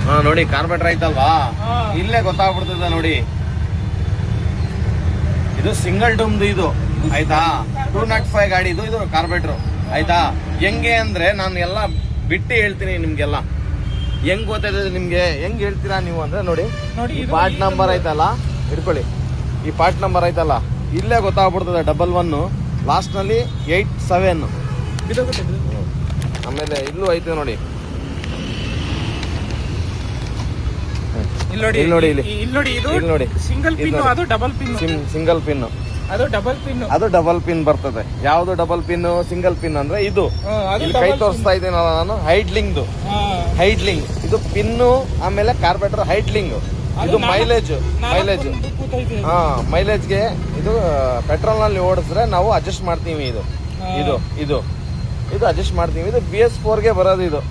ಹಾ ನೋಡಿ ಕಾರ್ಬೇಟರ್ ಐತಲ್ವಾ, ಇಲ್ಲೇ ಗೊತ್ತಾಗ್ಬಿಡ್ತದೆ ನೋಡಿ. ಇದು ಸಿಂಗಲ್ ಡೂಮ್ದು ಇದು ಆಯ್ತಾ, 205 ಗಾಡಿ ಇದು ಕಾರ್ಬೇಟರ್ ಆಯ್ತಾ. ಹೆಂಗೆ ಅಂದ್ರೆ ನಾನು ಎಲ್ಲ ಬಿಟ್ಟು ಹೇಳ್ತೀನಿ ನಿಮ್ಗೆಲ್ಲ. ಹೆಂಗ್ ಗೊತ್ತಾಯ್ತದೆ ನಿಮ್ಗೆ, ಹೆಂಗ್ ಹೇಳ್ತೀರಾ ನೀವು ಅಂದ್ರೆ ನೋಡಿ, ಈ ಪಾರ್ಟ್ ನಂಬರ್ ಐತಲ್ಲ ಹಿಡ್ಕೊಳ್ಳಿ, ಈ ಪಾರ್ಟ್ ನಂಬರ್ ಐತಲ್ಲ ಇಲ್ಲೇ ಗೊತ್ತಾಗ್ಬಿಡ್ತದೆ. 11 ಲಾಸ್ಟ್ ನಲ್ಲಿ 87. ಆಮೇಲೆ ಇಲ್ಲೂ ಐತೆ ನೋಡಿ, ಇಲ್ಲಿ ನೋಡಿ ಸಿಂಗಲ್ ಪಿನ್, ಅದು ಡಬಲ್ ಪಿನ್. ಸಿಂಗಲ್ ಪಿನ್, ಅದು ಡಬಲ್ ಪಿನ್, ಅದು ಡಬಲ್ ಪಿನ್ ಬರ್ತದೆ. ಯಾವ್ದು ಡಬಲ್ ಪಿನ್, ಸಿಂಗಲ್ ಪಿನ್ ಅಂದ್ರೆ ಇದು. ಇಲ್ಲಿ ಕೈ ತೋರಿಸ್ತಾ ಇದ್ದೀನಲ್ಲ ನಾನು, ಹೈಡ್ಲಿಂಗ್ ಇದು ಪಿನ್ನು. ಆಮೇಲೆ ಕಾರ್ಬೇಟರ್ ಹೈಡ್ಲಿಂಗ್, ಇದು ಮೈಲೇಜ್. ಹಾ ಮೈಲೇಜ್ಗೆ ಇದು ಪೆಟ್ರೋಲ್ ನಲ್ಲಿ ಓಡಿಸಿದ್ರೆ ನಾವು ಅಡ್ಜಸ್ಟ್ ಮಾಡ್ತೀವಿ. ಇದು ಅಡ್ಜಸ್ಟ್ ಮಾಡ್ತೀವಿ. ಇದು BS4 ಗೆ ಬರೋದು ಇದು.